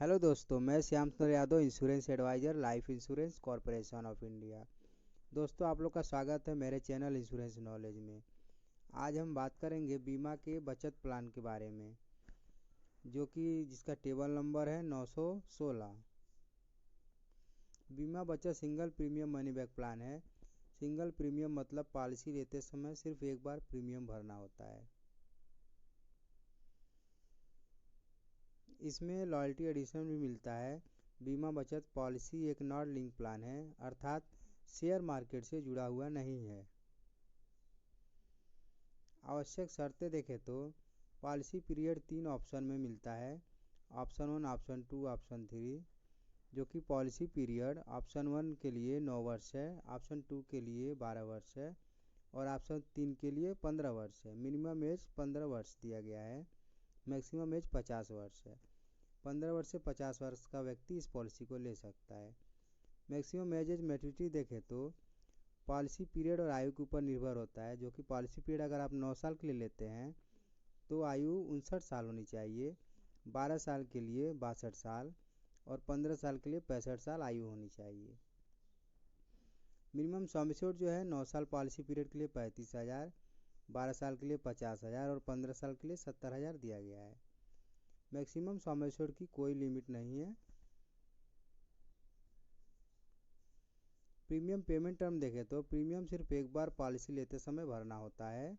Hello दोस्तों, मैं Shyam Sundar Yadav, insurance adviser, life insurance corporation of India. दोस्तों, आप लोग का स्वागत है मेरे चैनल इंश्योरेंस नॉलेज में। आज हम बात करेंगे बीमा के बचत प्लान के बारे में, जो कि जिसका टेबल नंबर है 916। बीमा बचत single premium money back plan है। सिंगल प्रीमियम मतलब पॉलिसी लेते समय सिर्फ एक बार प्रीमियम भरना होता है। इसमें लॉयल्टी एडिशन भी मिलता है। बीमा बचत पॉलिसी एक नॉट लिंक प्लान है, अर्थात शेयर मार्केट से जुड़ा हुआ नहीं है। आवश्यक शर्तें देखें तो पॉलिसी पीरियड 3 ऑप्शन में मिलता है। Option 1, option 2, option 3। जो कि पॉलिसी पीरियड ऑप्शन 1 के लिए 9 वर्ष है, ऑप्शन 2 के लिए 12 वर्ष है और ऑप्शन 3 के लिए 15 वर्ष है। मिनिमम एज 15 वर्ष दिया गया है, मैक्सिमम एज 50 वर्ष है। 15 वर्ष से 50 वर्ष का व्यक्ति इस पॉलिसी को ले सकता है। मैक्सिमम एज मैच्योरिटी देखें तो पॉलिसी पीरियड और आयु के ऊपर निर्भर होता है। जो कि पॉलिसी पीरियड अगर आप 9 साल के लिए लेते हैं तो आयु 59 साल होनी चाहिए, 12 साल के लिए 62 साल और 15 साल के लिए 65 साल आयु होनी चाहिए। मिनिमम सम एश्योर्ड जो है 9 साल पॉलिसी पीरियड के लिए 35,000, 12 साल के लिए 50,000 और 15 साल के लिए 70,000 दिया गया है। मैक्सिमम सम एश्योर्ड की कोई लिमिट नहीं है। प्रीमियम पेमेंट टर्म देखें तो प्रीमियम सिर्फ एक बार पॉलिसी लेते समय भरना होता है।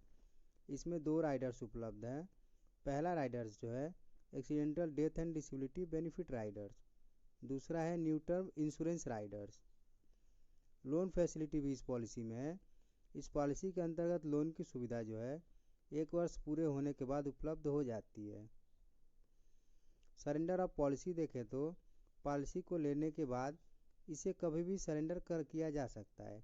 इसमें 2 राइडर्स उपलब्ध हैं। पहला राइडर्स जो है accidental death and disability benefit Riders, दूसरा है new term insurance Riders. Loan facility भी इस पॉलिसी में है। इस पॉलिसी के अंतर्गत लोन की सुविधा जो है 1 वर्ष पूरे होने के बाद उपलब्ध हो जाती है। सरेंडर ऑफ पॉलिसी देखें तो पॉलिसी को लेने के बाद इसे कभी भी सरेंडर किया जा सकता है।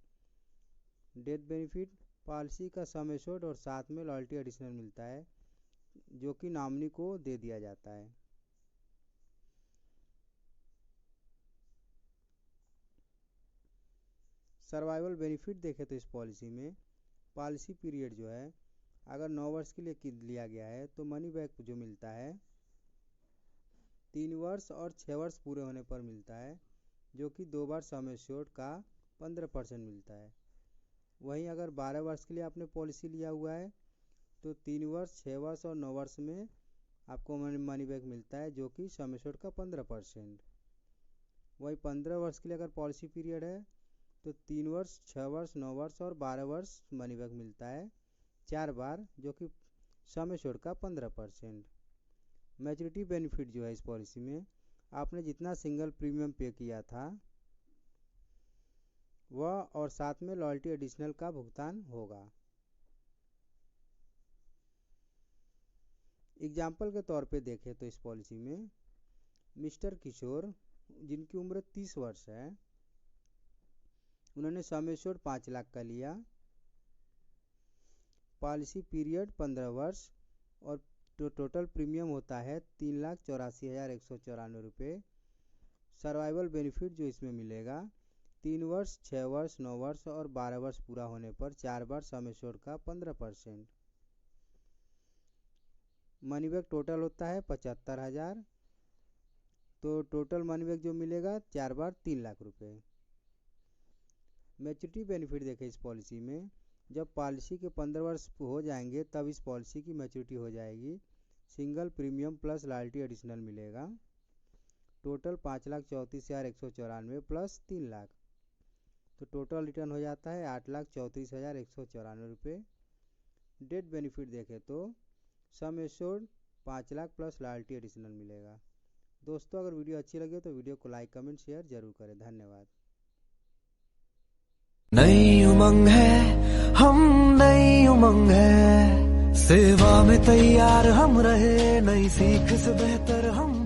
डेथ बेनिफिट पॉलिसी का सम एश्योर्ड और साथ में लॉयल्टी एडिशनल मिलता है, जो कि नॉमिनी को दे दिया जाता है। सर्वाइवल बेनिफिट देखें तो इस पॉलिसी में पॉलिसी पीरियड जो है अगर 9 वर्ष के लिए लिया गया है तो मनी बैक जो मिलता है 3 वर्ष और 6 वर्ष पूरे होने पर मिलता है, जो कि 2 बार सम एश्योर्ड का 15% मिलता है। वहीं अगर 12 वर्ष के लिए आपने पॉलिसी लिया हुआ है तो 3 वर्ष, 6 वर्ष और 9 वर्ष में आपको मनी बैक मिलता है, जो कि सम एश्योर्ड का 15%। वहीं 15 वर्ष के लिए अगर पॉलिसी पीरियड है तो 3 वर्ष, 6 वर्ष, 9 वर्ष और 12 वर्ष मनी बैक मिलता है 4 बार, जो कि सम एश्योर्ड का 15%। मैच्योरिटी बेनिफिट जो है इस पॉलिसी में आपने जितना सिंगल प्रीमियम पे किया था वह और साथ में लॉयल्टी एडिशनल का भुगतान होगा। एग्जाम्पल के तौर पे देखें तो इस पॉलिसी में मिस्टर किशोर, जिनकी उम्र 30 वर्ष है, उन्होंने सम एश्योर्ड 5 लाख का लिया। पॉलिसी पीरियड 15 वर्ष और टोटल प्रीमियम होता है 3,84,194 रुपये। सर्वाइवल बेनिफिट जो इसमें मिलेगा 3 वर्ष, 6 वर्ष, 9 वर्ष और 12 वर्ष पूरा होने पर 4 बार सम एश्योर्ड का 15%। मनी बैक टोटल होता है 75,000, तो टोटल मनी बैक जो मिलेगा 4 बार 3 लाख रुपये। मैच्योरिटी बेनिफिट देखें इस पॉलिसी में जब पॉलिसी के 15 वर्ष हो जाएंगे तब इस पॉलिसी की मैच्योरिटी हो जाएगी। Single premium plus loyalty additional मिलेगा। टोटल 5,34,194 प्लस 3 लाख, तो टोटल रिटर्न हो जाता है 8,34,194 रुपये। डेथ बेनिफिट देखें तो sum assured 5 lakh plus loyalty additional मिलेगा। दोस्तों, अगर वीडियो अच्छी लगे तो वीडियो को लाइक, कमेंट, शेयर जरूर करें। धन्यवाद। नई उमंग है, हम नई उमंग है, सेवा में तैयार हम रहे, नई सीख से बेहतर हम